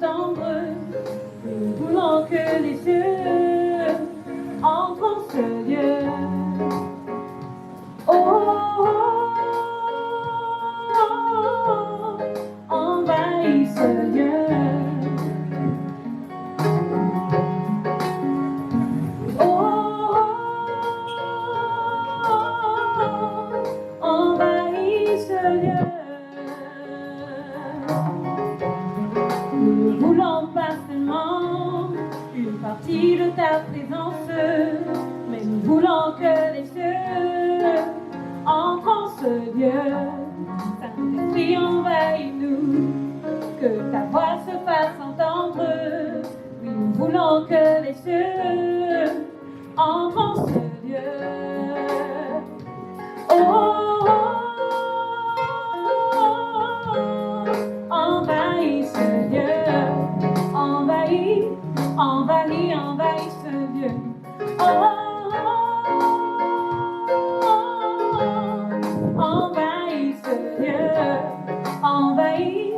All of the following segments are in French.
s'entendre. Nous voulons que les cieux entrent en ce lieu. Oh, oh, oh, oh, envahis ce lieu. Oh, oh, oh, envahis ce lieu. Nous voulons pas seulement une partie de ta présence, mais nous voulons que les cieux entrent en ce lieu. Saint-Esprit, envahis-nous, que ta voix se fasse entendre. Oui, nous voulons que les cieux entrent en ce lieu. Oh, oh, oh, oh, envahis ce lieu. Envahis, envahis, envahis ce lieu. Oh, oh, oh, envahis ce lieu. Envahis,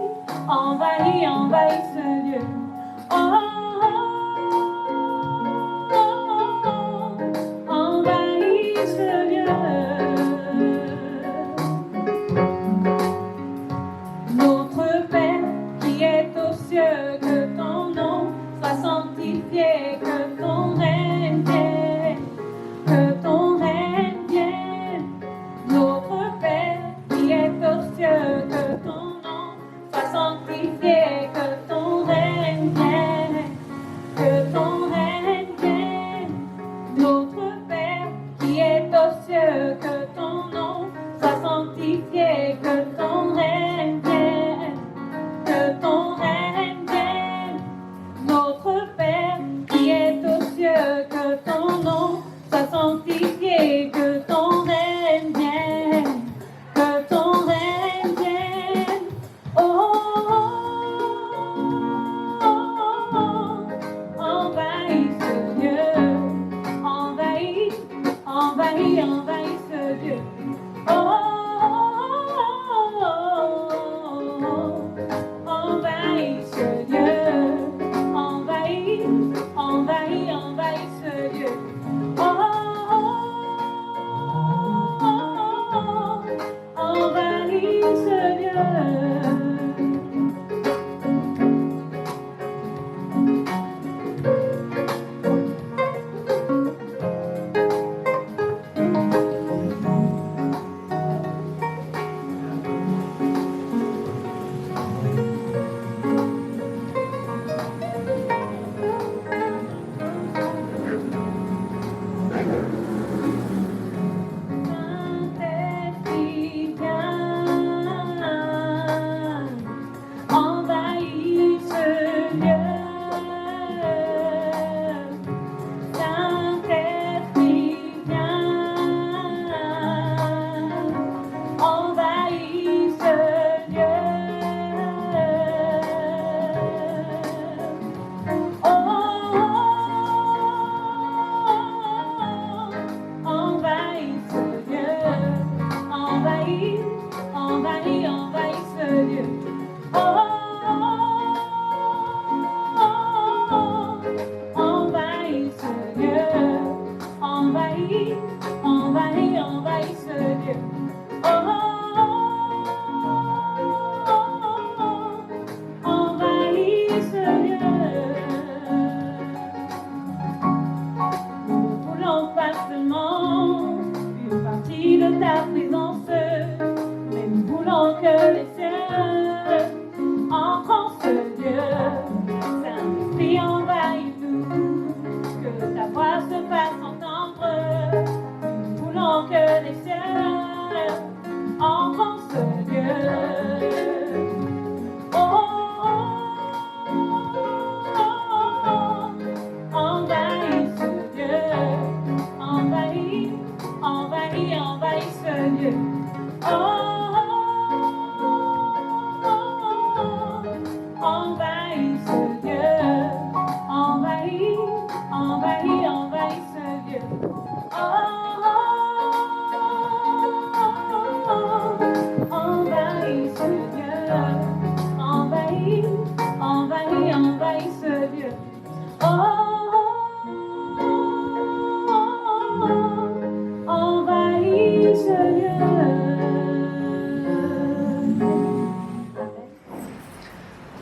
envahis, envahis ce lieu. Oh, envahis ce lieu. Notre Père qui est aux cieux, que ton nom soit sanctifié, que ton règne vienne,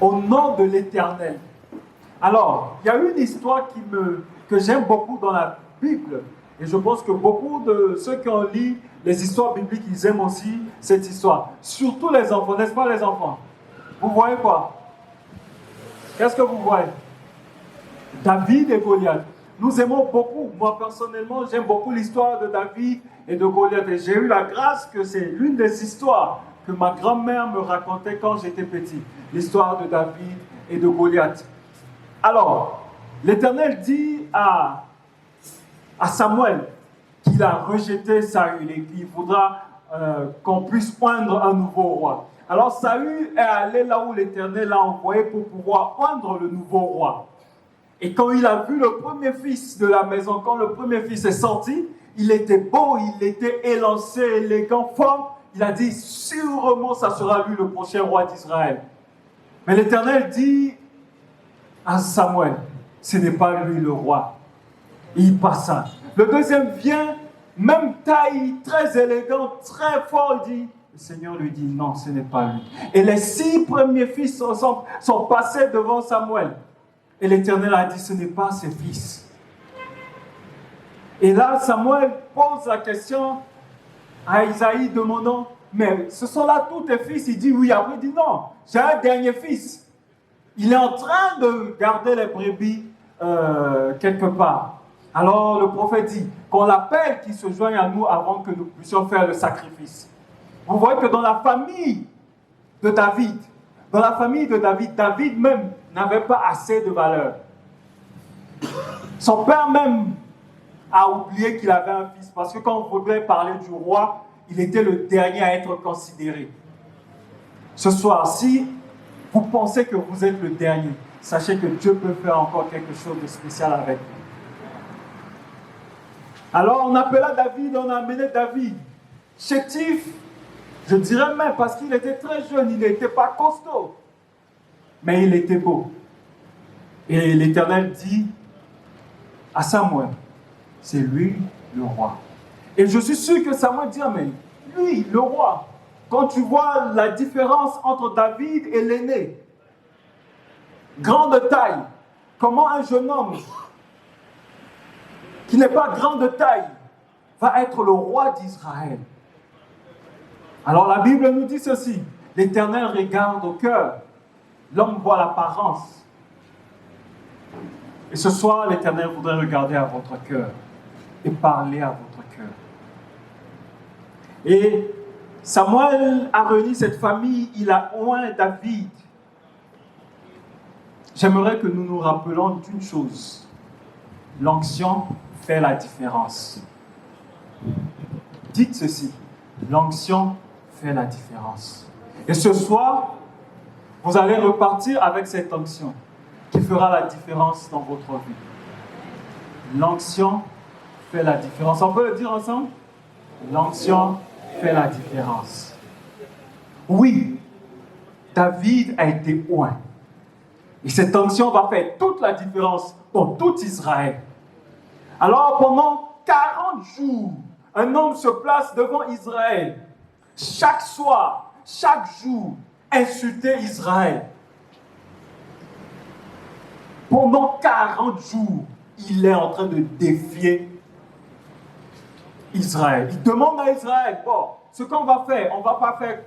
au nom de l'Éternel. Alors, il y a une histoire que j'aime beaucoup dans la Bible. Et je pense que beaucoup de ceux qui ont lu les histoires bibliques, ils aiment aussi cette histoire. Surtout les enfants, n'est-ce pas les enfants? Vous voyez quoi? Qu'est-ce que vous voyez? David et Goliath. Nous aimons beaucoup, moi personnellement, j'aime beaucoup l'histoire de David et de Goliath. Et j'ai eu la grâce que c'est l'une des histoires que ma grand-mère me racontait quand j'étais petit. L'histoire de David et de Goliath. Alors, l'Éternel dit à Samuel qu'il a rejeté Saül et qu'il faudra qu'on puisse oindre un nouveau roi. Alors Saül est allé là où l'Éternel l'a envoyé pour pouvoir oindre le nouveau roi. Et quand il a vu le premier fils de la maison, quand le premier fils est sorti, il était beau, il était élancé, élégant, fort. Il a dit, sûrement ça sera lui le prochain roi d'Israël. Mais l'Éternel dit à Samuel, ce n'est pas lui le roi. Il passa. Le deuxième vient, même taille, très élégant, très fort, il dit, le Seigneur lui dit, non, ce n'est pas lui. Et les 6 premiers fils sont passés devant Samuel. Et l'Éternel a dit, ce n'est pas ses fils. Et là, Samuel pose la question à Isaïe demandant, mais ce sont là tous tes fils? Il dit oui. Après, il dit non, j'ai un dernier fils. Il est en train de garder les brebis quelque part. Alors le prophète dit qu'on l'appelle, qu'il se joigne à nous avant que nous puissions faire le sacrifice. Vous voyez que dans la famille de David, David même n'avait pas assez de valeur. Son père même a oublié qu'il avait un fils, parce que quand on voulait parler du roi, il était le dernier à être considéré. Ce soir, si vous pensez que vous êtes le dernier, sachez que Dieu peut faire encore quelque chose de spécial avec vous. Alors on appela David, on a amené David chétif, je dirais même parce qu'il était très jeune, il n'était pas costaud, mais il était beau. Et l'Éternel dit à Samuel, c'est lui le roi. Et je suis sûr que Samuel dit, mais lui, le roi, quand tu vois la différence entre David et l'aîné, grande taille, comment un jeune homme qui n'est pas grand de taille va être le roi d'Israël. Alors la Bible nous dit ceci, l'Éternel regarde au cœur, l'homme voit l'apparence. Et ce soir, l'Éternel voudrait regarder à votre cœur et parler à votre cœur. Et Samuel a réuni cette famille, il a oint David. J'aimerais que nous nous rappelions d'une chose. L'onction fait la différence. Dites ceci, l'onction fait la différence. Et ce soir, vous allez repartir avec cette onction qui fera la différence dans votre vie. L'onction fait la différence. On peut le dire ensemble? L'onction fait la différence. Oui, David a été oint. Et cette onction va faire toute la différence dans tout Israël. Alors pendant 40 jours, un homme se place devant Israël. Chaque soir, chaque jour, insulter Israël. Pendant 40 jours, il est en train de défier Israël. Il demande à Israël, bon, ce qu'on va faire, on ne va pas faire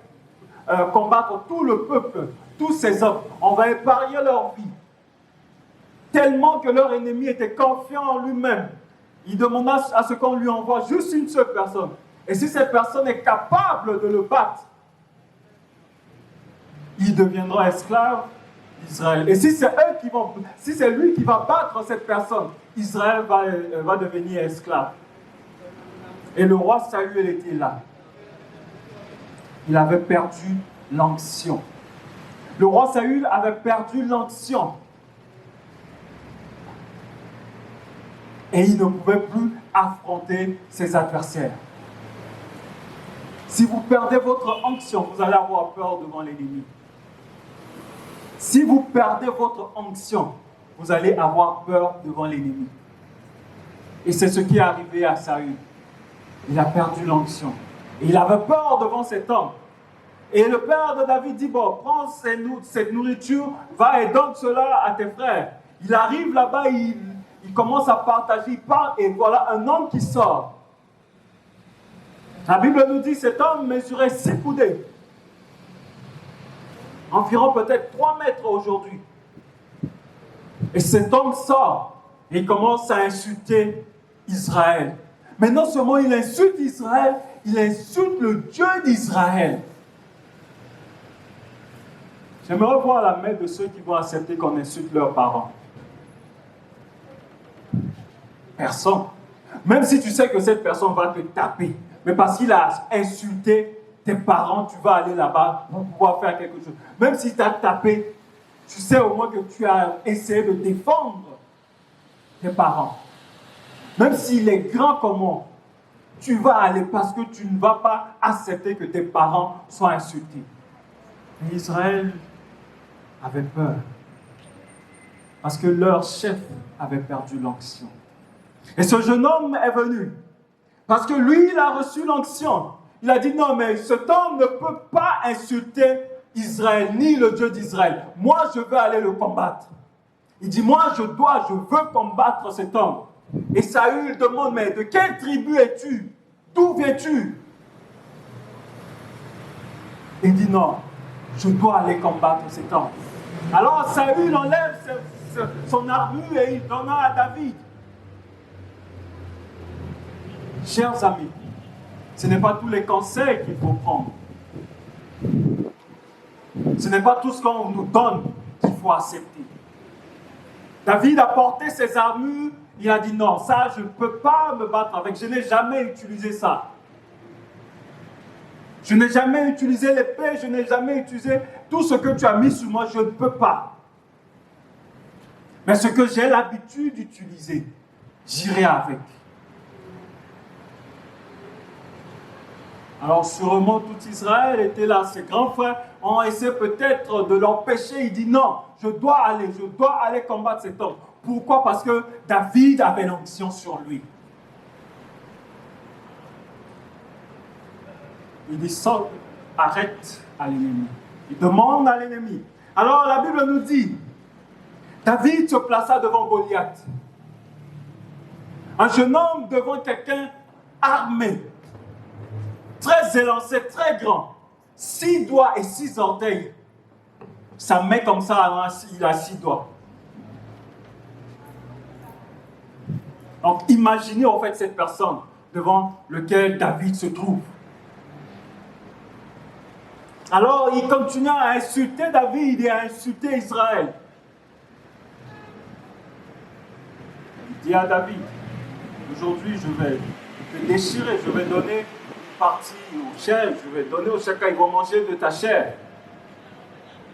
combattre tout le peuple, tous ces hommes, on va épargner leur vie. Tellement que leur ennemi était confiant en lui-même. Il demanda à ce qu'on lui envoie juste une seule personne. Et si cette personne est capable de le battre, il deviendra esclave d'Israël. Et si c'est lui qui va battre cette personne, Israël va devenir esclave. Et le roi Saül était là. Il avait perdu l'onction. Le roi Saül avait perdu l'onction. Et il ne pouvait plus affronter ses adversaires. Si vous perdez votre onction, vous allez avoir peur devant l'ennemi. Si vous perdez votre onction, vous allez avoir peur devant l'ennemi. Et c'est ce qui est arrivé à Saül. Il a perdu l'onction. Et il avait peur devant cet homme. Et le père de David dit, bon, prends cette nourriture, va et donne cela à tes frères. Il arrive là-bas, il commence à partager, il parle, et voilà un homme qui sort. La Bible nous dit, cet homme mesurait 6 coudées. Environ peut-être 3 mètres aujourd'hui. Et cet homme sort et il commence à insulter Israël. Mais non seulement il insulte Israël, il insulte le Dieu d'Israël. J'aimerais voir la main de ceux qui vont accepter qu'on insulte leurs parents. Personne. Même si tu sais que cette personne va te taper, mais parce qu'il a insulté tes parents, tu vas aller là-bas pour pouvoir faire quelque chose. Même si tu as tapé, tu sais au moins que tu as essayé de défendre tes parents. Même s'il est grand comment, tu vas aller parce que tu ne vas pas accepter que tes parents soient insultés. Et Israël avait peur parce que leur chef avait perdu l'onction. Et ce jeune homme est venu parce que lui, il a reçu l'onction. Il a dit non, mais cet homme ne peut pas insulter Israël, ni le Dieu d'Israël. Moi, je veux aller le combattre. Il dit, moi, je veux combattre cet homme. Et Saül demande, mais de quelle tribu es-tu? D'où viens-tu? Il dit, non, je dois aller combattre cet homme. Alors Saül enlève son armure et il donne à David. Chers amis, ce n'est pas tous les conseils qu'il faut prendre. Ce n'est pas tout ce qu'on nous donne qu'il faut accepter. David a porté ses armures, il a dit non, ça je ne peux pas me battre avec, je n'ai jamais utilisé ça. Je n'ai jamais utilisé l'épée, je n'ai jamais utilisé tout ce que tu as mis sur moi, je ne peux pas. Mais ce que j'ai l'habitude d'utiliser, j'irai avec. Alors sûrement tout Israël était là, ses grands frères ont essayé peut-être de l'empêcher, il dit non, je dois aller combattre cet homme. Pourquoi? Parce que David avait l'onction sur lui. Il dit Saul, arrête à l'ennemi. Il demande à l'ennemi. Alors la Bible nous dit, David se plaça devant Goliath. Un jeune homme devant quelqu'un armé, très élancé, très grand, 6 doigts et 6 orteils. Sa main comme ça, il a 6 doigts. Donc imaginez en fait cette personne devant laquelle David se trouve. Alors il continue à insulter David et à insulter Israël. Il dit à David, aujourd'hui je vais te déchirer, je vais donner une partie aux chefs, je vais donner aux chacun, ils vont manger de ta chair.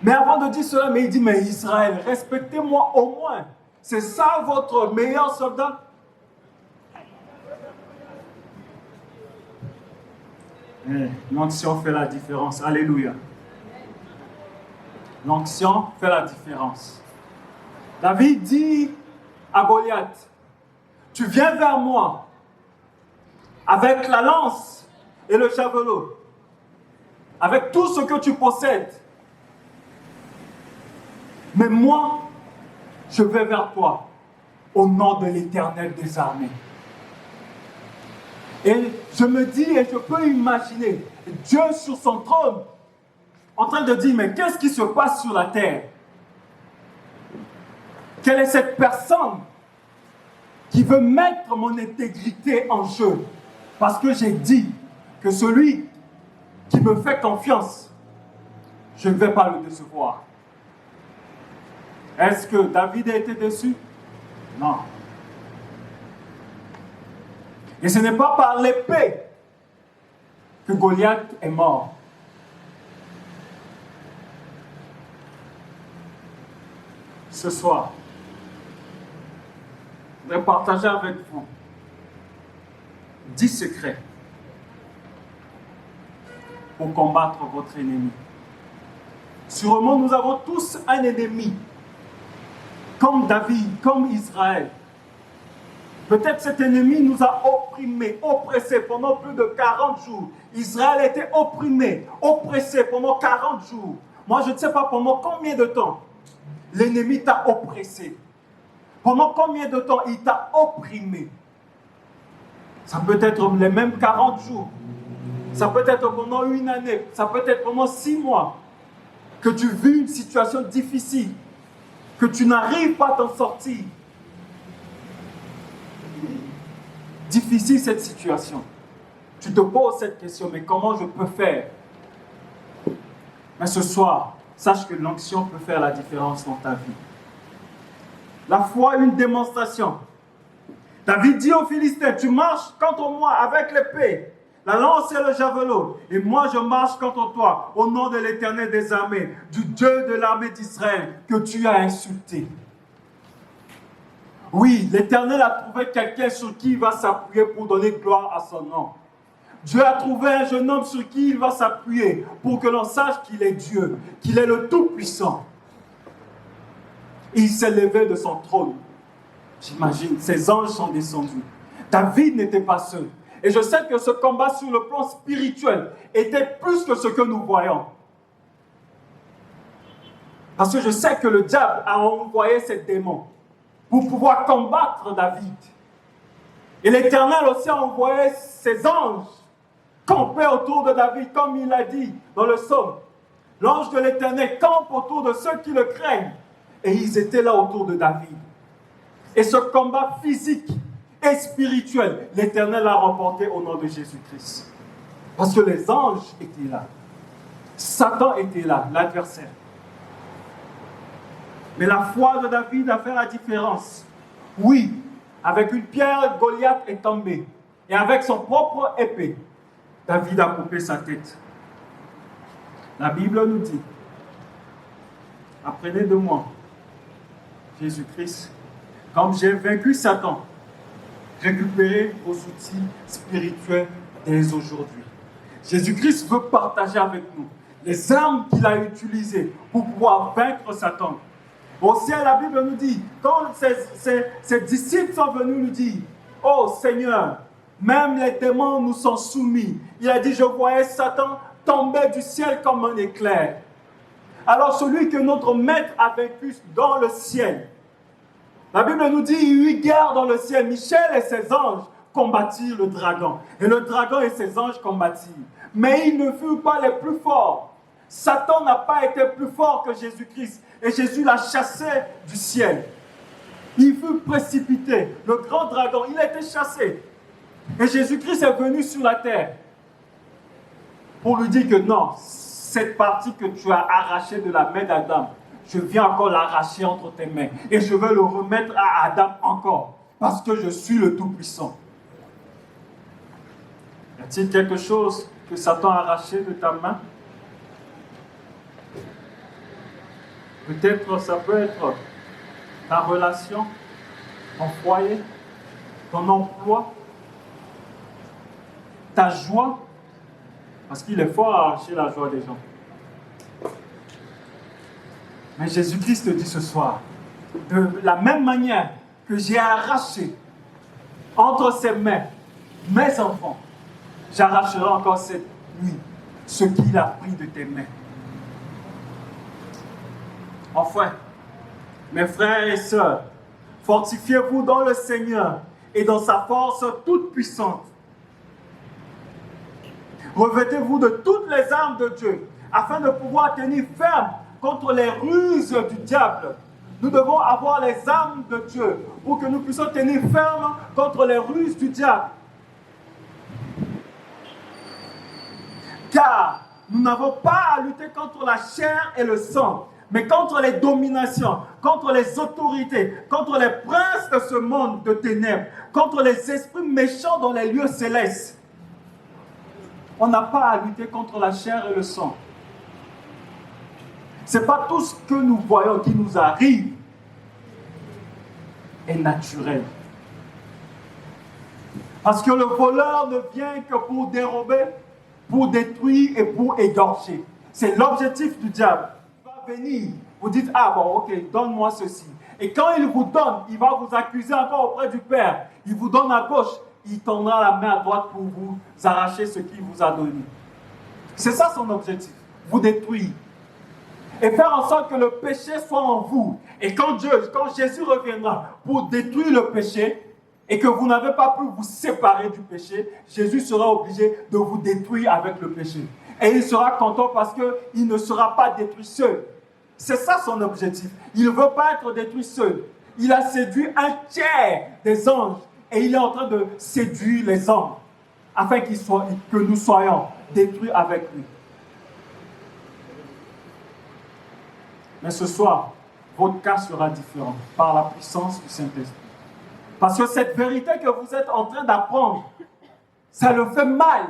Mais avant de dire cela, il dit, mais Israël, respectez-moi au moins. C'est ça votre meilleur soldat? L'onction fait la différence. Alléluia. L'onction fait la différence. David dit à Goliath, tu viens vers moi avec la lance et le javelot, avec tout ce que tu possèdes. Mais moi, je vais vers toi au nom de l'Éternel des armées. Et je me dis, et je peux imaginer Dieu sur son trône en train de dire, mais qu'est-ce qui se passe sur la terre? Quelle est cette personne qui veut mettre mon intégrité en jeu? Parce que j'ai dit que celui qui me fait confiance, je ne vais pas le décevoir. Est-ce que David a été déçu? Non. Et ce n'est pas par l'épée que Goliath est mort. Ce soir, je vais partager avec vous 10 secrets pour combattre votre ennemi. Sûrement, nous avons tous un ennemi, comme David, comme Israël. Peut-être cet ennemi nous a opprimés, oppressés pendant plus de 40 jours. Israël était opprimé, oppressé pendant 40 jours. Moi, je ne sais pas pendant combien de temps l'ennemi t'a oppressé. Pendant combien de temps il t'a opprimé. Ça peut être les mêmes 40 jours. Ça peut être pendant une année. Ça peut être pendant 6 mois. Que tu vis une situation difficile. Que tu n'arrives pas à t'en sortir. Difficile cette situation. Tu te poses cette question, mais comment je peux faire? Mais ce soir, sache que l'onction peut faire la différence dans ta vie. La foi, une démonstration. David dit aux Philistins, tu marches contre moi avec l'épée, la lance et le javelot, et moi je marche contre toi au nom de l'Éternel des armées, du Dieu de l'armée d'Israël que tu as insulté. Oui, l'Éternel a trouvé quelqu'un sur qui il va s'appuyer pour donner gloire à son nom. Dieu a trouvé un jeune homme sur qui il va s'appuyer pour que l'on sache qu'il est Dieu, qu'il est le Tout-Puissant. Et il s'est levé de son trône. J'imagine, ses anges sont descendus. David n'était pas seul. Et je sais que ce combat sur le plan spirituel était plus que ce que nous voyons. Parce que je sais que le diable a envoyé ses démons pour pouvoir combattre David. Et l'Éternel aussi a envoyé ses anges camper autour de David, comme il l'a dit dans le psaume. L'ange de l'Éternel campe autour de ceux qui le craignent. Et ils étaient là autour de David. Et ce combat physique et spirituel, l'Éternel a remporté au nom de Jésus-Christ. Parce que les anges étaient là. Satan était là, l'adversaire. Mais la foi de David a fait la différence. Oui, avec une pierre, Goliath est tombé. Et avec son propre épée, David a coupé sa tête. La Bible nous dit, apprenez de moi, Jésus-Christ, comme j'ai vaincu Satan, récupérez vos outils spirituels dès aujourd'hui. Jésus-Christ veut partager avec nous les armes qu'il a utilisées pour pouvoir vaincre Satan. Au ciel, la Bible nous dit, quand ses disciples sont venus nous dire, « Oh Seigneur, même les démons nous sont soumis. » Il a dit, je voyais Satan tomber du ciel comme un éclair. Alors celui que notre maître a vaincu dans le ciel, la Bible nous dit, il y eut guerre dans le ciel. Michel et ses anges combattirent le dragon. Et le dragon et ses anges combattirent. Mais ils ne furent pas les plus forts. Satan n'a pas été plus fort que Jésus-Christ. Et Jésus l'a chassé du ciel. Il fut précipité. Le grand dragon, il a été chassé. Et Jésus-Christ est venu sur la terre pour lui dire que non, cette partie que tu as arrachée de la main d'Adam, je viens encore l'arracher entre tes mains. Et je vais le remettre à Adam encore. Parce que je suis le Tout-Puissant. Y a-t-il quelque chose que Satan a arraché de ta main? Peut-être ça peut être ta relation, ton foyer, ton emploi, ta joie. Parce qu'il est fort à arracher la joie des gens. Mais Jésus-Christ te dit ce soir, de la même manière que j'ai arraché entre ses mains mes enfants, j'arracherai encore cette nuit ce qu'il a pris de tes mains. Enfin, mes frères et sœurs, fortifiez-vous dans le Seigneur et dans sa force toute puissante. Revêtez-vous de toutes les armes de Dieu afin de pouvoir tenir ferme contre les ruses du diable. Nous devons avoir les armes de Dieu pour que nous puissions tenir ferme contre les ruses du diable. Car nous n'avons pas à lutter contre la chair et le sang, mais contre les dominations, contre les autorités, contre les princes de ce monde de ténèbres, contre les esprits méchants dans les lieux célestes. On n'a pas à lutter contre la chair et le sang. Ce n'est pas tout ce que nous voyons qui nous arrive est naturel. Parce que le voleur ne vient que pour dérober, pour détruire et pour égorger. C'est l'objectif du diable. Il va venir, vous dites, ah bon, ok, donne-moi ceci. Et quand il vous donne, il va vous accuser encore auprès du Père. Il vous donne à gauche, il tendra la main à droite pour vous arracher ce qu'il vous a donné. C'est ça son objectif, vous détruire. Et faire en sorte que le péché soit en vous. Et quand Jésus reviendra pour détruire le péché, et que vous n'avez pas pu vous séparer du péché, Jésus sera obligé de vous détruire avec le péché. Et il sera content parce qu'il ne sera pas détruit seul. C'est ça son objectif. Il ne veut pas être détruit seul. Il a séduit un tiers des anges et il est en train de séduire les hommes afin que nous soyons détruits avec lui. Mais ce soir, votre cas sera différent par la puissance du Saint-Esprit. Parce que cette vérité que vous êtes en train d'apprendre, ça le fait mal.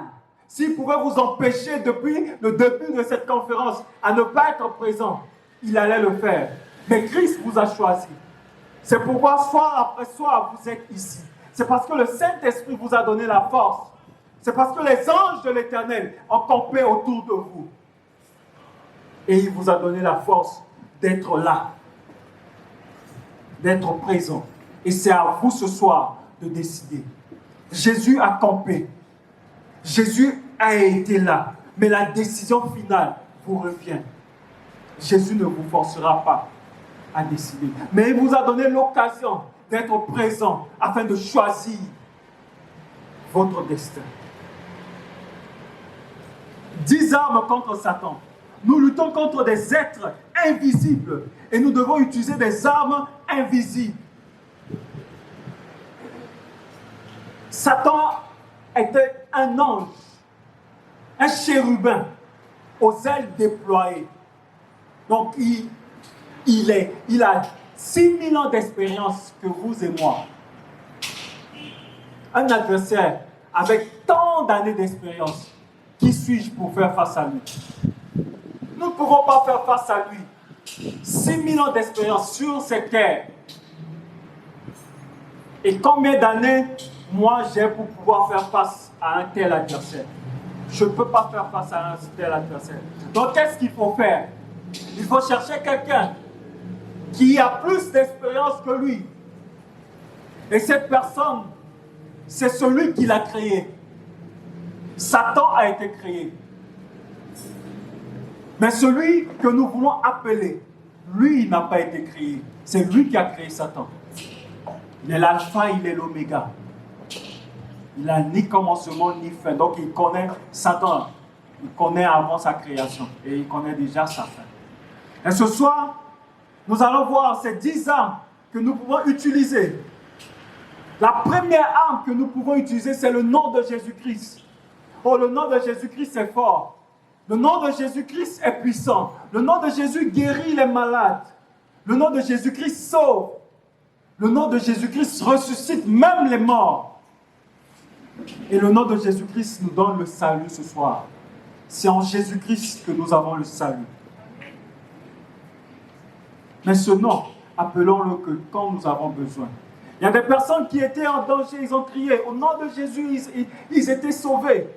S'il pouvait vous empêcher depuis le début de cette conférence à ne pas être présent, il allait le faire. Mais Christ vous a choisi. C'est pourquoi soir après soir, vous êtes ici. C'est parce que le Saint-Esprit vous a donné la force. C'est parce que les anges de l'Éternel ont campé autour de vous. Et il vous a donné la force d'être là, d'être présent. Et c'est à vous ce soir de décider. Jésus a campé. Jésus a été là. Mais la décision finale vous revient. Jésus ne vous forcera pas à décider. Mais il vous a donné l'occasion d'être présent afin de choisir votre destin. 10 armes contre Satan. Nous luttons contre des êtres invisibles et nous devons utiliser des armes invisibles. Satan était un ange, un chérubin aux ailes déployées. Donc il a 6000 ans d'expérience que vous et moi. Un adversaire avec tant d'années d'expérience, qui suis-je pour faire face à lui? Nous ne pouvons pas faire face à lui. 6000 ans d'expérience sur cette terre. Et combien d'années moi j'ai pour pouvoir faire face à un tel adversaire? Je ne peux pas faire face à un tel adversaire. Donc qu'est-ce qu'il faut faire? Il faut chercher quelqu'un qui a plus d'expérience que lui. Et cette personne, c'est celui qui l'a créé. Satan a été créé. Mais celui que nous voulons appeler, lui, il n'a pas été créé. C'est lui qui a créé Satan. Il est l'alpha, il est l'oméga. Il n'a ni commencement ni fin. Donc il connaît Satan. Il connaît avant sa création. Et il connaît déjà sa fin. Et ce soir, nous allons voir ces 10 armes que nous pouvons utiliser. La première arme que nous pouvons utiliser, c'est le nom de Jésus-Christ. Oh, le nom de Jésus-Christ est fort. Le nom de Jésus-Christ est puissant. Le nom de Jésus guérit les malades. Le nom de Jésus-Christ sauve. Le nom de Jésus-Christ ressuscite même les morts. Et le nom de Jésus-Christ nous donne le salut ce soir. C'est en Jésus-Christ que nous avons le salut. Mais ce nom, appelons-le que quand nous avons besoin. Il y a des personnes qui étaient en danger, ils ont crié. Au nom de Jésus, ils étaient sauvés.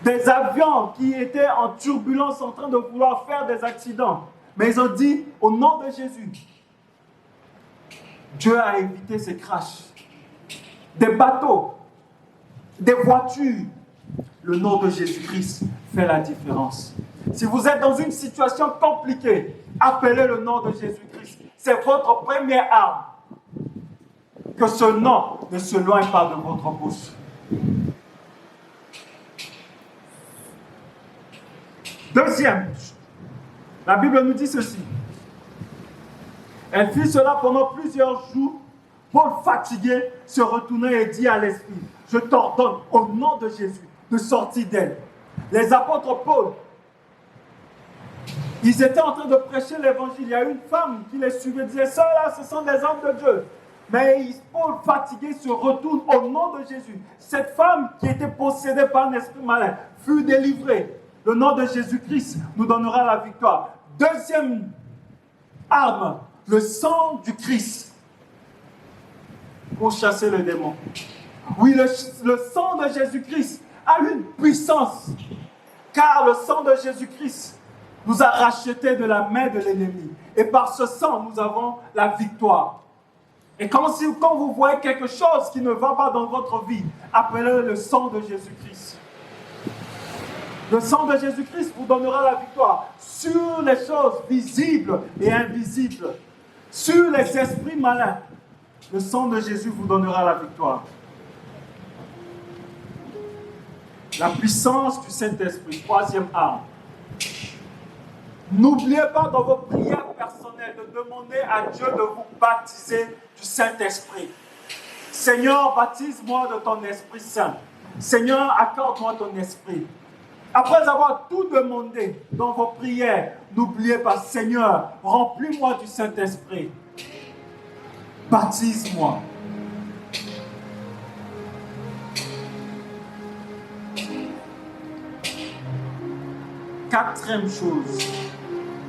Des avions qui étaient en turbulence en train de vouloir faire des accidents. Mais ils ont dit, au nom de Jésus, Dieu a évité ces crashs. Des bateaux, des voitures. Le nom de Jésus-Christ fait la différence. Si vous êtes dans une situation compliquée, appelez le nom de Jésus-Christ. C'est votre première arme. Que ce nom ne se loigne pas de votre bouche. Deuxième, la Bible nous dit ceci. Elle fit cela pendant plusieurs jours. Paul, fatigué, se retournait et dit à l'esprit, je t'ordonne au nom de Jésus de sortir d'elle. Les apôtres Paul, ils étaient en train de prêcher l'évangile. Il y a une femme qui les suivait et disait, ceux-là, ce sont des hommes de Dieu. Mais Paul, fatigué, se retourne au nom de Jésus. Cette femme qui était possédée par un esprit malin fut délivrée. Le nom de Jésus-Christ nous donnera la victoire. Deuxième arme, le sang du Christ pour chasser le démon. Oui, le sang de Jésus-Christ a une puissance, car le sang de Jésus-Christ nous a rachetés de la main de l'ennemi. Et par ce sang, nous avons la victoire. Et quand vous voyez quelque chose qui ne va pas dans votre vie, appelez le sang de Jésus-Christ. Le sang de Jésus-Christ vous donnera la victoire sur les choses visibles et invisibles, sur les esprits malins. Le sang de Jésus vous donnera la victoire. La puissance du Saint-Esprit, troisième arme. N'oubliez pas dans vos prières personnelles de demander à Dieu de vous baptiser du Saint-Esprit. Seigneur, baptise-moi de ton Esprit Saint. Seigneur, accorde-moi ton Esprit. Après avoir tout demandé dans vos prières, n'oubliez pas, Seigneur, remplis-moi du Saint-Esprit. Baptise-moi. Quatrième chose,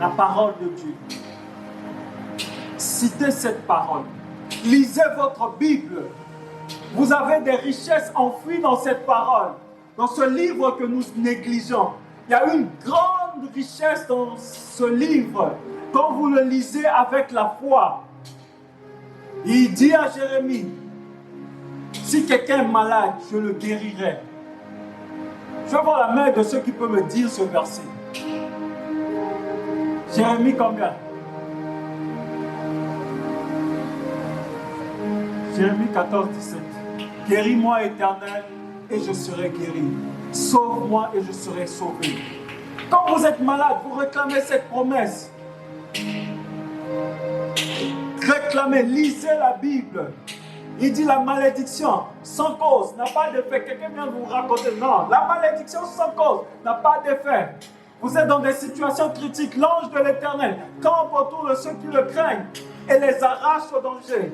la parole de Dieu. Citez cette parole. Lisez votre Bible. Vous avez des richesses enfouies dans cette parole, dans ce livre que nous négligeons. Il y a une grande richesse dans ce livre. Quand vous le lisez avec la foi, il dit à Jérémie, si quelqu'un est malade, je le guérirai. Je vais voir la main de ceux qui peuvent me dire ce verset. Jérémie combien? Jérémie 14, 17. Guéris-moi, Éternel, et je serai guéri. Sauve-moi et je serai sauvé. Quand vous êtes malade, vous réclamez cette promesse. Réclamez, lisez la Bible. Il dit la malédiction sans cause n'a pas d'effet. Quelqu'un vient vous raconter. Non, la malédiction sans cause n'a pas d'effet. Vous êtes dans des situations critiques. L'ange de l'Éternel campe autour de ceux qui le craignent et les arrache au danger.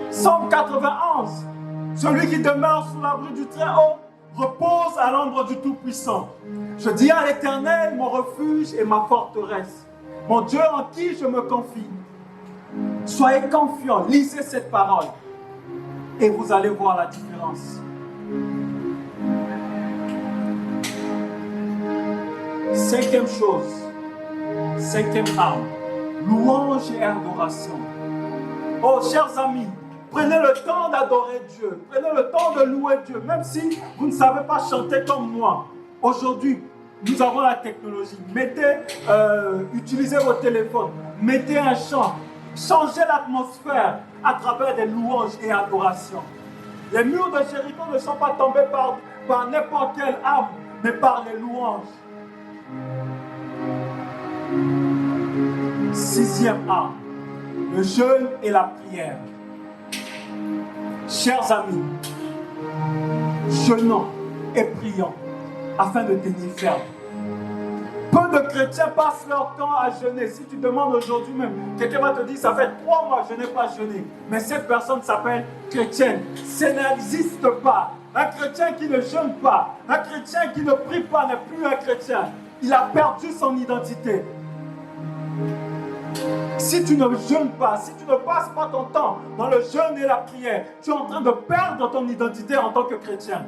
Psaume 91. Celui qui demeure sous l'abri du Très-Haut repose à l'ombre du Tout-Puissant. Je dis à l'Éternel, mon refuge et ma forteresse, mon Dieu en qui je me confie. Soyez confiants, lisez cette parole et vous allez voir la différence. Cinquième chose, cinquième arme, louange et adoration. Oh, chers amis, prenez le temps d'adorer Dieu, prenez le temps de louer Dieu, même si vous ne savez pas chanter comme moi. Aujourd'hui, nous avons la technologie. Utilisez vos téléphones, mettez un chant, changez l'atmosphère à travers des louanges et adorations. Les murs de Jéricho ne sont pas tombés par n'importe quelle arme, mais par les louanges. Sixième arme, le jeûne et la prière. Chers amis, jeûnons et prions afin de tenir ferme. Peu de chrétiens passent leur temps à jeûner. Si tu demandes aujourd'hui même, quelqu'un va te dire, ça fait 3 mois que je n'ai pas jeûné. Mais cette personne s'appelle chrétienne. Ça n'existe pas. Un chrétien qui ne jeûne pas, un chrétien qui ne prie pas n'est plus un chrétien. Il a perdu son identité. Si tu ne jeûnes pas, si tu ne passes pas ton temps dans le jeûne et la prière, tu es en train de perdre ton identité en tant que chrétien.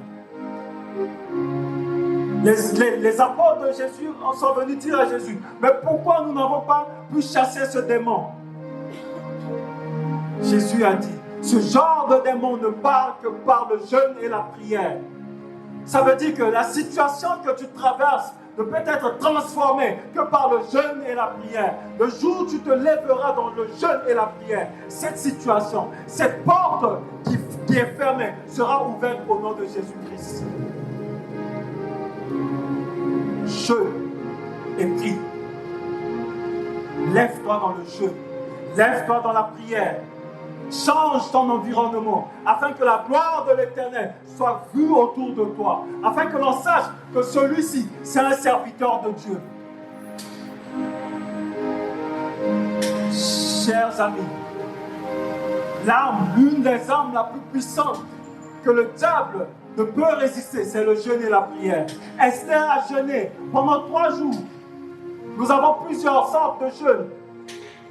Les apôtres de Jésus sont venus dire à Jésus, mais pourquoi nous n'avons pas pu chasser ce démon? Jésus a dit, ce genre de démon ne parle que par le jeûne et la prière. Ça veut dire que la situation que tu traverses ne peut être transformée que par le jeûne et la prière. Le jour où tu te lèveras dans le jeûne et la prière, cette situation, cette porte qui est fermée sera ouverte au nom de Jésus-Christ. Jeûne et prie. Lève-toi dans le jeûne. Lève-toi dans la prière. Change ton environnement afin que la gloire de l'Éternel soit vue autour de toi. Afin que l'on sache que celui-ci, c'est un serviteur de Dieu. Chers amis, l'une des armes la plus puissantes que le diable ne peut résister, c'est le jeûne et la prière. Esther a jeûné pendant 3 jours. Nous avons plusieurs sortes de jeûnes.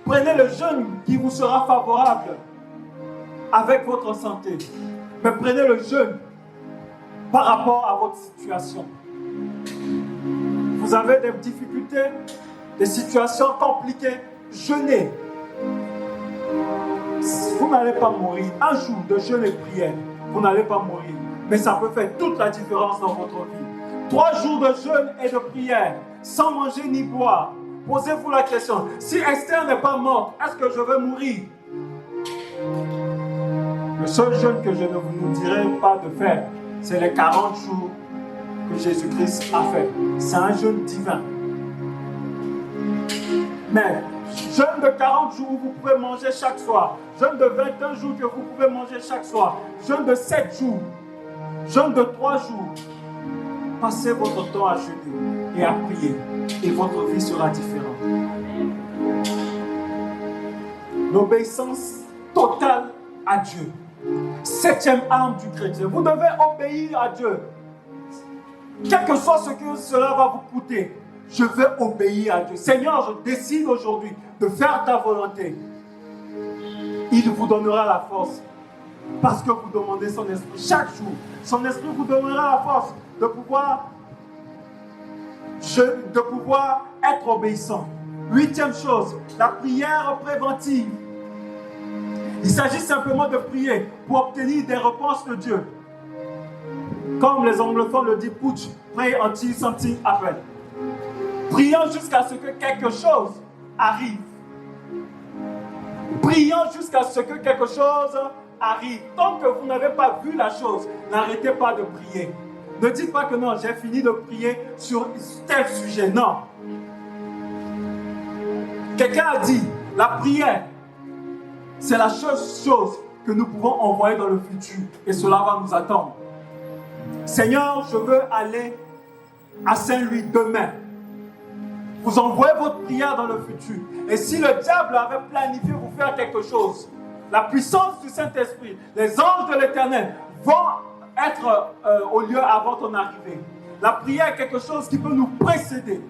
Prenez le jeûne qui vous sera favorable avec votre santé. Mais prenez le jeûne par rapport à votre situation. vous avez des difficultés, des situations compliquées, jeûnez. Vous n'allez pas mourir. Un jour de jeûne et prière, vous n'allez pas mourir. Mais ça peut faire toute la différence dans votre vie. 3 jours de jeûne et de prière, sans manger ni boire. Posez-vous la question, si Esther n'est pas morte, est-ce que je vais mourir? Le seul jeûne que je ne vous dirai pas de faire, c'est les 40 jours que Jésus-Christ a fait. C'est un jeûne divin. Mais jeûne de 40 jours où vous pouvez manger chaque soir. Jeûne de 21 jours que vous pouvez manger chaque soir. Jeûne de 7 jours. Jeûne de 3 jours. Passez votre temps à jeûner et à prier. Et votre vie sera différente. L'obéissance totale à Dieu. 7e arme du chrétien. Vous devez obéir à Dieu. Quel que soit ce que cela va vous coûter, je vais obéir à Dieu. Seigneur, je décide aujourd'hui de faire ta volonté. Il vous donnera la force parce que vous demandez son esprit chaque jour. Son esprit vous donnera la force de pouvoir être obéissant. 8e chose, la prière préventive. Il s'agit simplement de prier pour obtenir des réponses de Dieu. Comme les anglophones le disent, put, pray until something happens. Prions jusqu'à ce que quelque chose arrive. Prions jusqu'à ce que quelque chose arrive. Tant que vous n'avez pas vu la chose, n'arrêtez pas de prier. Ne dites pas que non, j'ai fini de prier sur tel sujet. Non. Quelqu'un a dit, la prière, c'est la chose que nous pouvons envoyer dans le futur. Et cela va nous attendre. Seigneur, je veux aller à Saint-Louis demain. Vous envoyez votre prière dans le futur. Et si le diable avait planifié vous faire quelque chose, la puissance du Saint-Esprit, les anges de l'Éternel vont être au lieu avant ton arrivée. La prière est quelque chose qui peut nous précéder.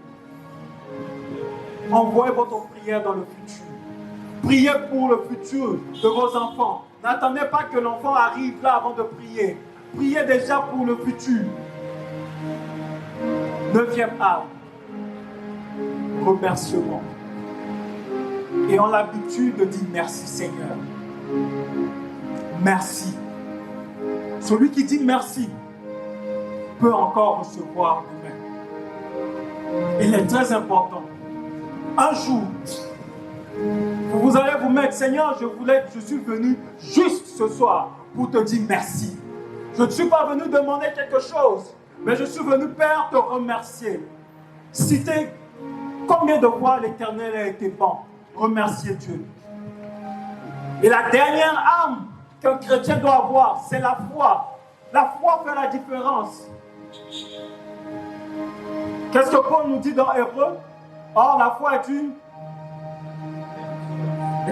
Envoyez votre prière dans le futur. Priez pour le futur de vos enfants. N'attendez pas que l'enfant arrive là avant de prier. Priez déjà pour le futur. 9e arme. Remerciement. Ayons l'habitude de dire merci Seigneur. Merci. Celui qui dit merci peut encore recevoir demain. Il est très important. Un jour, vous allez vous mettre, Seigneur, je suis venu juste ce soir pour te dire merci. Je ne suis pas venu demander quelque chose, mais je suis venu, Père, te remercier. Citez combien de fois l'Éternel a été bon. Remercier Dieu. Et la dernière arme qu'un chrétien doit avoir, c'est la foi. La foi fait la différence. Qu'est-ce que Paul nous dit dans Hébreux? Or, la foi est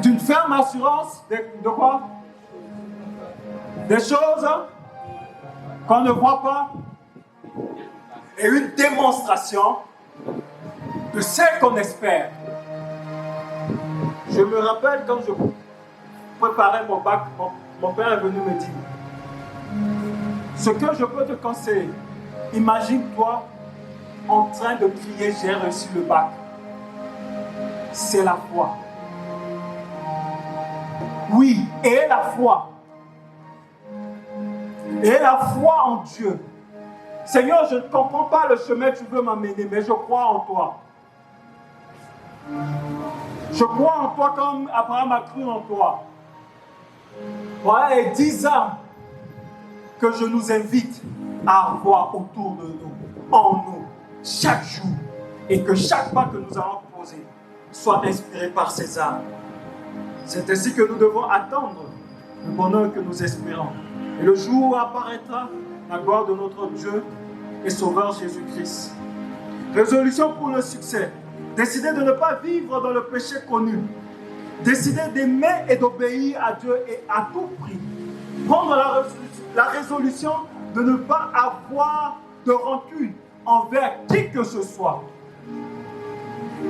une ferme assurance de quoi? Des choses qu'on ne voit pas. Et une démonstration de ce qu'on espère. Je me rappelle quand je préparais mon bac, mon père est venu me dire, ce que je peux te conseiller, imagine-toi en train de crier, j'ai reçu le bac. C'est la foi. Oui, et la foi. Et la foi en Dieu. Seigneur, je ne comprends pas le chemin que tu veux m'amener, mais je crois en toi. Je crois en toi comme Abraham a cru en toi. Voilà les 10 armes que je nous invite à avoir autour de nous, en nous, chaque jour. Et que chaque pas que nous allons poser soit inspiré par ces armes. C'est ainsi que nous devons attendre le bonheur que nous espérons. Et le jour où apparaîtra la gloire de notre Dieu et Sauveur Jésus-Christ. Résolution pour le succès. Décider de ne pas vivre dans le péché connu. Décider d'aimer et d'obéir à Dieu et à tout prix. Prendre la résolution de ne pas avoir de rancune envers qui que ce soit.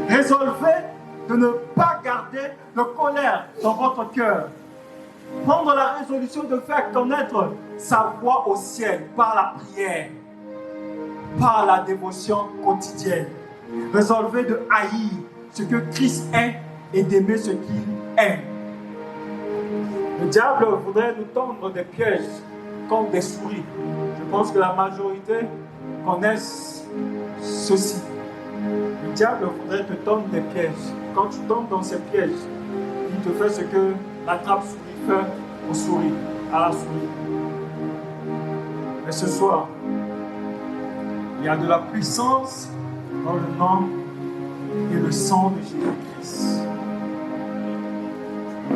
Résolvez de ne pas garder de colère dans votre cœur. Prendre la résolution de faire connaître sa voix au ciel par la prière, par la dévotion quotidienne. Résolvez de haïr ce que Christ est et d'aimer ce qu'il aime. Le diable voudrait nous tendre des pièges comme des souris. Je pense que la majorité connaissent ceci. Le diable voudrait te tendre des pièges. Quand tu tombes dans ces pièges, il te fait ce que la trappe-souris fait aux souris, à la souris. Mais ce soir, il y a de la puissance dans le nom et le sang de Jésus-Christ.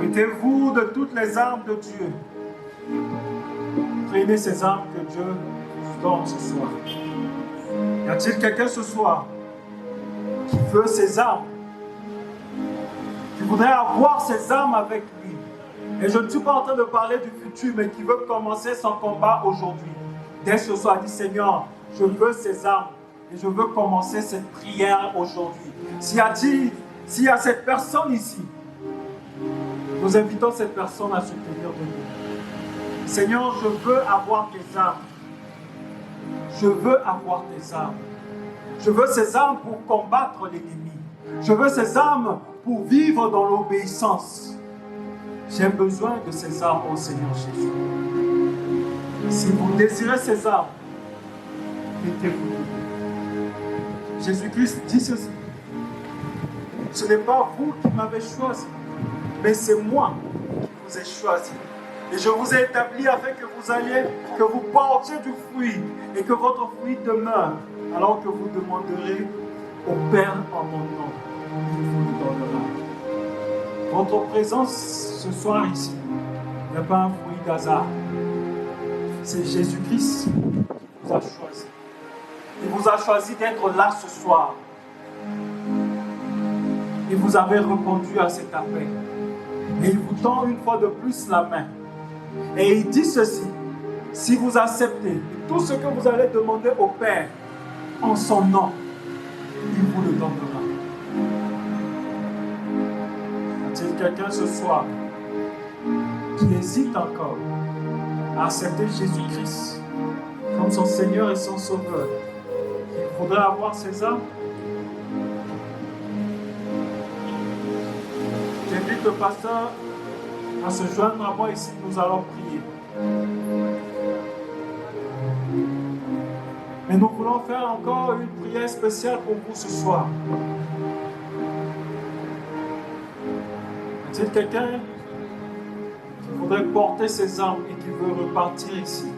Mettez-vous de toutes les armes de Dieu. Prenez ces armes que Dieu vous donne ce soir. Y a-t-il quelqu'un ce soir qui veut ces armes, qui voudrait avoir ces armes avec lui? Et je ne suis pas en train de parler du futur, mais qui veut commencer son combat aujourd'hui. Dès ce soir, dit Seigneur, je veux ces armes et je veux commencer cette prière aujourd'hui. S'il y a cette personne ici, nous invitons cette personne à se tenir debout. Seigneur, je veux avoir tes armes. Je veux avoir tes armes. Je veux ces armes pour combattre l'ennemi. Je veux ces armes pour vivre dans l'obéissance. J'ai besoin de ces armes au Seigneur Jésus. Si vous désirez ces armes, mettez-vous. Jésus-Christ dit ceci. Ce n'est pas vous qui m'avez choisi, mais c'est moi qui vous ai choisi. Et je vous ai établi afin que vous portiez du fruit et que votre fruit demeure, alors que vous demanderez au Père en mon nom, il vous le donnera. Votre présence ce soir ici n'est pas un fruit d'hasard. C'est Jésus-Christ qui vous a choisi. Il vous a choisi d'être là ce soir. Et vous avez répondu à cet appel. Et il vous tend une fois de plus la main. Et il dit ceci, si vous acceptez tout ce que vous allez demander au Père en son nom, il vous le donnera. Y a-t-il quelqu'un ce soir qui hésite encore à accepter Jésus-Christ comme son Seigneur et son Sauveur? Il faudrait avoir ses armes. J'invite le pasteur à se joindre à moi ici, nous allons prier. Mais nous voulons faire encore une prière spéciale pour vous ce soir. Y a-t-il quelqu'un qui voudrait porter ses armes et qui veut repartir ici,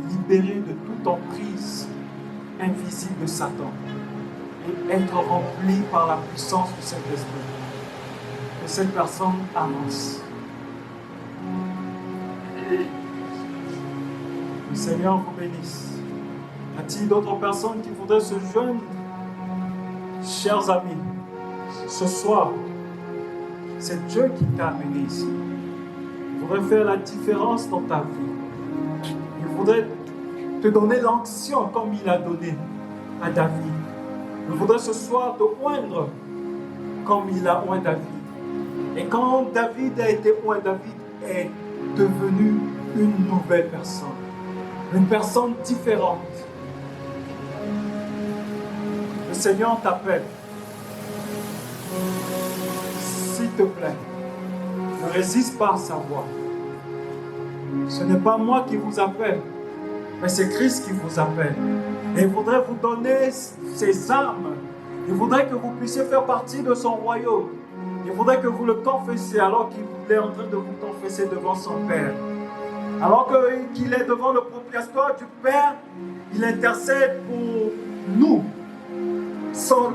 libéré de toute emprise invisible de Satan et être rempli par la puissance de cet esprit? Que cette personne avance. Le Seigneur vous bénisse. Y a-t-il d'autres personnes qui voudraient se joindre? Chers amis, ce soir, c'est Dieu qui t'a amené ici. Il voudrait faire la différence dans ta vie. Il voudrait te donner l'onction comme il a donné à David. Il voudrait ce soir te oindre comme il a oint David. Et quand David a été oint, David est devenu une nouvelle personne. Une personne différente. Le Seigneur t'appelle. S'il te plaît, ne résiste pas à sa voix. Ce n'est pas moi qui vous appelle, mais c'est Christ qui vous appelle. Et il voudrait vous donner ses armes. Il voudrait que vous puissiez faire partie de son royaume. Il voudrait que vous le confessiez alors qu'il est en train de vous confesser devant son Père. Alors qu'il est devant le propitiatoire du Père, il intercède pour nous.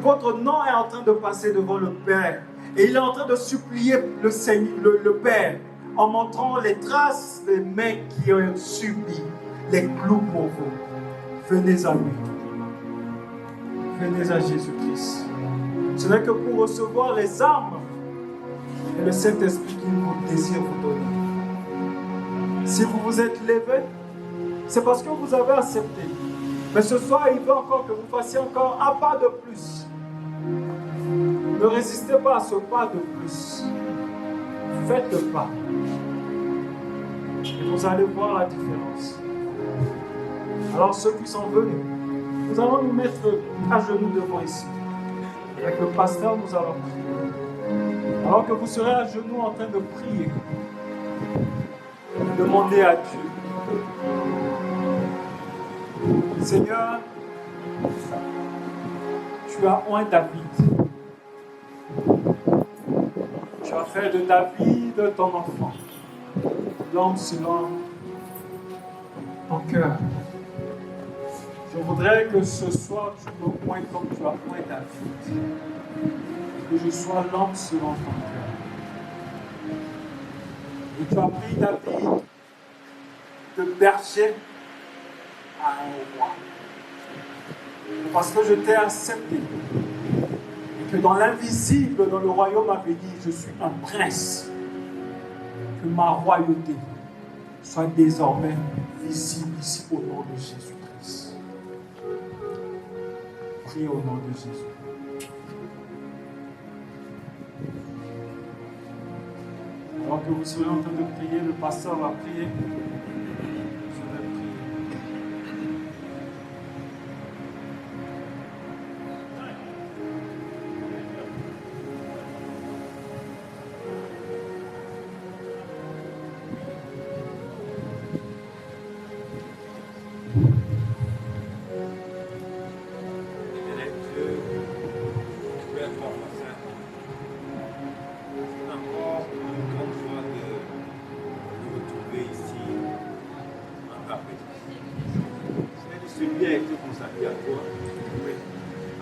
Votre nom est en train de passer devant le Père. Et il est en train de supplier le Père en montrant les traces des mains qui ont subi les clous pour vous. Venez à lui. Venez à Jésus-Christ. Ce n'est que pour recevoir les armes et le Saint-Esprit qu'il vous désire vous donner. Si vous vous êtes levé, c'est parce que vous avez accepté. Mais ce soir, il veut encore que vous fassiez encore un pas de plus. Ne résistez pas à ce pas de plus. Faites le pas. Et vous allez voir la différence. Alors ceux qui sont venus, Nous allons nous mettre à genoux devant ici. Avec le pasteur, nous allons prier. Alors que vous serez à genoux en train de prier, demandez à Dieu. Seigneur, tu as oint David. Tu as fait de David ton enfant, l'homme selon ton cœur. Je voudrais que ce soir tu me pointes comme tu as oint David. Et que je sois l'homme selon ton cœur. Et tu as pris David de berger à un roi. Parce que je t'ai accepté. Et que dans l'invisible, dans le royaume à venir, je suis un prince. Que ma royauté soit désormais visible ici au nom de Jésus-Christ. Prie au nom de Jésus. Alors que vous serez en train de prier, le pasteur va prier. Je vais prier.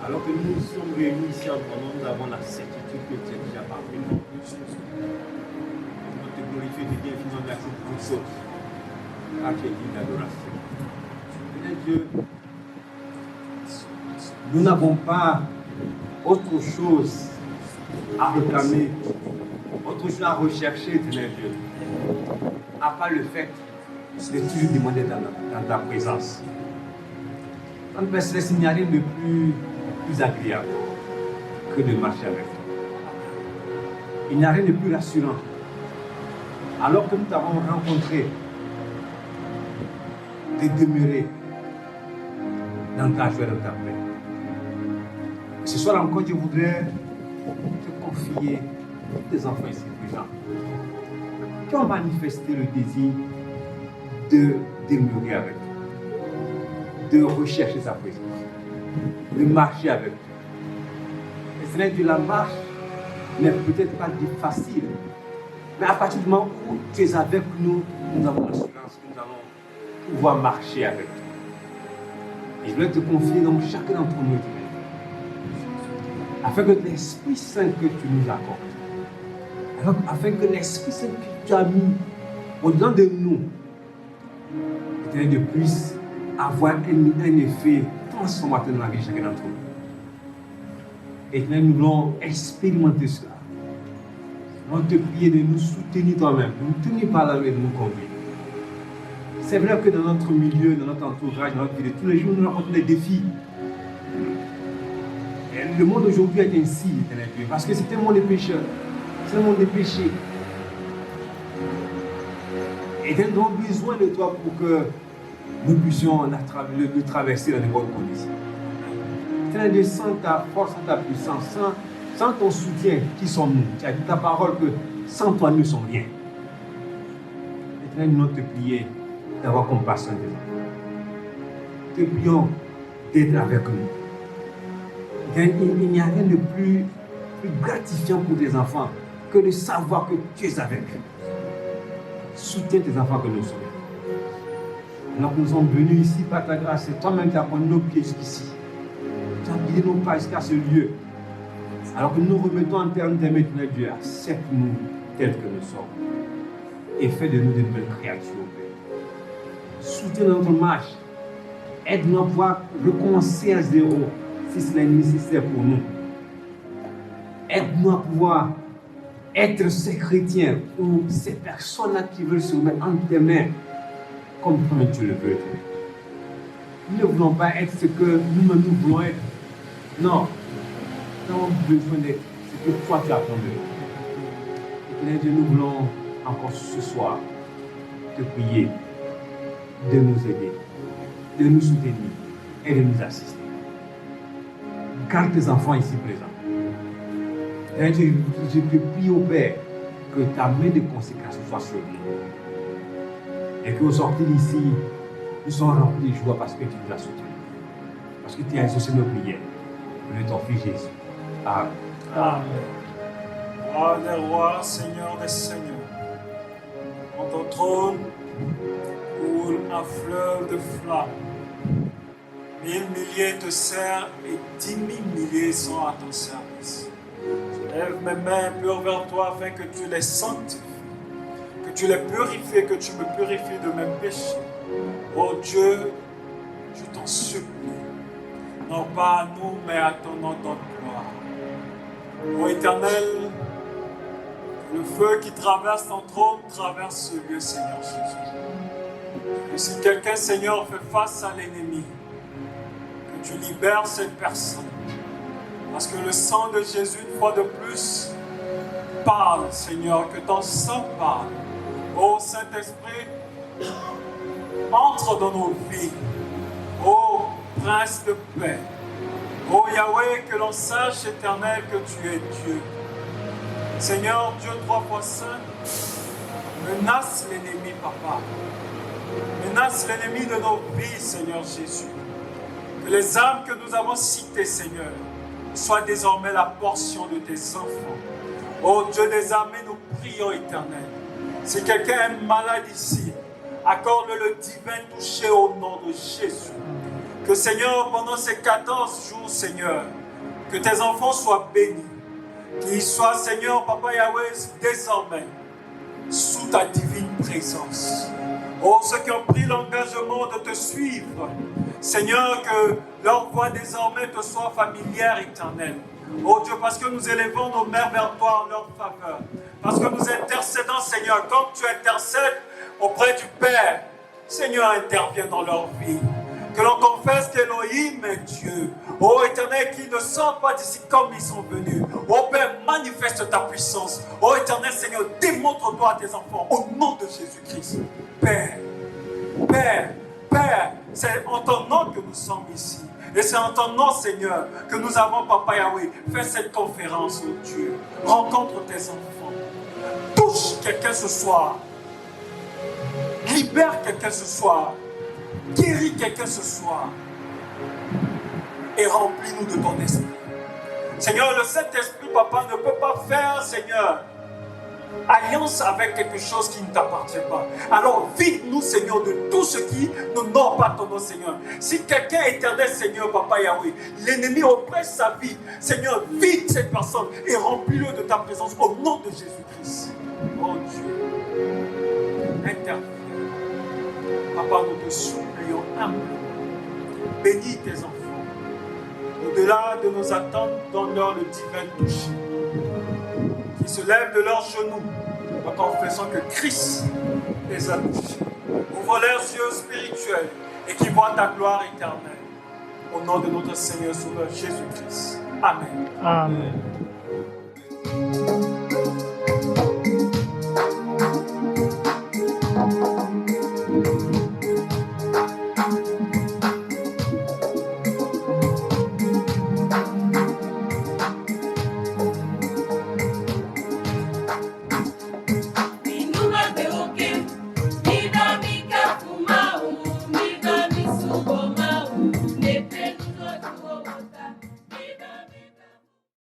Alors que nous sommes réunis ici en ton nom, nous avons la certitude que tu es déjà parmi nous. Nous te glorifions et te dis infiniment merci pour toutes choses. Car tu es digne d'adoration. Seigneur Dieu, nous n'avons pas autre chose à réclamer, autre chose à rechercher, Seigneur Dieu, à part le fait de toujours demander dans ta présence. Dans le Père Céleste, il n'y a rien de plus agréable que de marcher avec toi. Il n'y a rien de plus rassurant. Alors que nous t'avons rencontré, de demeurer dans ta joie, dans ta paix. Ce soir encore, je voudrais te confier tes enfants ici présents qui ont manifesté le désir de demeurer avec toi, de rechercher sa présence, de marcher avec toi. Et Seigneur Dieu, la marche n'est peut-être pas facile, mais à partir du moment où tu es avec nous, nous avons l'assurance que nous allons pouvoir marcher avec toi. Et je voulais te confier donc chacun d'entre nous, afin que l'Esprit Saint que tu nous accordes, afin que l'Esprit Saint que tu as mis au-dedans de nous, de puisse avoir un effet transformateur dans la vie de chacun d'entre nous. Et nous voulons expérimenter cela. Nous voulons te prier de nous soutenir toi-même, de nous tenir par la main et de nous conduire. C'est vrai que dans notre milieu, dans notre entourage, dans notre vie de tous les jours, nous rencontrons des défis. Et le monde aujourd'hui est ainsi, parce que c'est un monde de pécheurs, c'est un monde de péché. Et nous avons besoin de toi pour que nous puissions le traverser dans de bonnes conditions. Seigneur Dieu, sans ta force, sans ta puissance, sans ton soutien, qui sommes-nous? Tu as dit ta parole que sans toi, nous ne sommes rien. Et nous te prier d'avoir compassion des enfants. Te prions d'être avec nous. Il n'y a rien de plus gratifiant pour tes enfants que de savoir que tu es avec eux. Soutiens tes enfants que nous sommes. Alors que nous sommes venus ici par ta grâce, c'est toi-même qui as pris nos pieds jusqu'ici. Tu as guidé nos pas jusqu'à ce lieu. Alors que nous remettons en termes de maintenant, Dieu, accepte-nous tels que nous sommes. Et fais de nous de belles créatures. Soutiens notre marche. Aide-nous à pouvoir recommencer à zéro si cela est nécessaire pour nous. Aide-nous à pouvoir être ces chrétiens ou ces personnes qui veulent se mettre entre tes mains comme tu le veux. Nous ne voulons pas être ce que nous-mêmes nous voulons être. Non. Nous avons besoin d'être ce que toi tu attends de nous. Et Dieu, nous voulons encore ce soir te prier de nous aider, de nous soutenir et de nous assister. Garde tes enfants ici présents. Et je te prie au Père que ta main de consécration soit sur nous. Et qu'au sortir d'ici, nous soyons remplis de joie parce que tu nous as soutenus. Parce que tu as exaucé nos prières. Au nom de ton Fils Jésus. Amen. Amen. Roi des rois, Seigneur des seigneurs, en ton trône coule un fleuve de flammes. 1000 milliers te servent et 10 000 milliers sont à ton service. Je lève mes mains pures vers toi afin que tu les sanctifies, que tu les purifies, que tu me purifies de mes péchés. Oh Dieu, je t'en supplie, non pas à nous, mais à ton nom de gloire. Ô Éternel, que le feu qui traverse ton trône traverse ce lieu, Seigneur Jésus. Que si quelqu'un, Seigneur, fait face à l'ennemi, que tu libères cette personne. Parce que le sang de Jésus, une fois de plus, parle, Seigneur, que ton sang parle. Ô Saint-Esprit, entre dans nos vies. Ô Prince de paix. Ô Yahweh, que l'on sache, Éternel, que tu es Dieu. Seigneur, Dieu trois fois saint, menace l'ennemi, Papa. Menace l'ennemi de nos vies, Seigneur Jésus. Que les âmes que nous avons citées, Seigneur, soient désormais la portion de tes enfants. Ô Dieu des armées, nous prions, Éternel. Si quelqu'un est malade ici, accorde le divin toucher au nom de Jésus. Que Seigneur, pendant ces 14 jours, Seigneur, que tes enfants soient bénis. Qu'ils soient, Seigneur, Papa Yahweh, désormais, sous ta divine présence. Oh, ceux qui ont pris l'engagement de te suivre, Seigneur, que leur voix désormais te soit familière, Éternel. Oh Dieu, parce que nous élevons nos mains vers toi en leur faveur. Parce que nous intercédons, Seigneur, comme tu intercèdes auprès du Père. Seigneur, interviens dans leur vie. Que l'on confesse qu'Élohim est Dieu. Oh Éternel, qui ne sortent pas d'ici comme ils sont venus. Oh Père, manifeste ta puissance. Oh Éternel Seigneur, démontre-toi à tes enfants au nom de Jésus-Christ. Père, Père, Père, c'est en ton nom que nous sommes ici. Et c'est en ton nom, Seigneur, que nous avons, Papa Yahweh, fait cette conférence, oh Dieu. Rencontre tes enfants. Touche quelqu'un ce soir. Libère quelqu'un ce soir. Guéris quelqu'un ce soir. Et remplis-nous de ton esprit. Seigneur, le Saint-Esprit, Papa, ne peut pas faire, Seigneur, alliance avec quelque chose qui ne t'appartient pas. Alors vide-nous, Seigneur, de tout ce qui n'honore pas ton nom, Seigneur. Si quelqu'un est éternel, Seigneur, Papa Yahweh, l'ennemi oppresse sa vie, Seigneur, vide cette personne et remplis-le de ta présence au nom de Jésus-Christ. Oh Dieu, interviens. Papa, nous te supplions humblement. Bénis tes enfants. Au-delà de nos attentes, donne-leur le divin toucher. Qui se lèvent de leurs genoux en confessant que Christ les a touchés. Ouvre leurs yeux spirituels et qui voient ta gloire éternelle. Au nom de notre Seigneur Sauveur Jésus-Christ. Amen. Amen.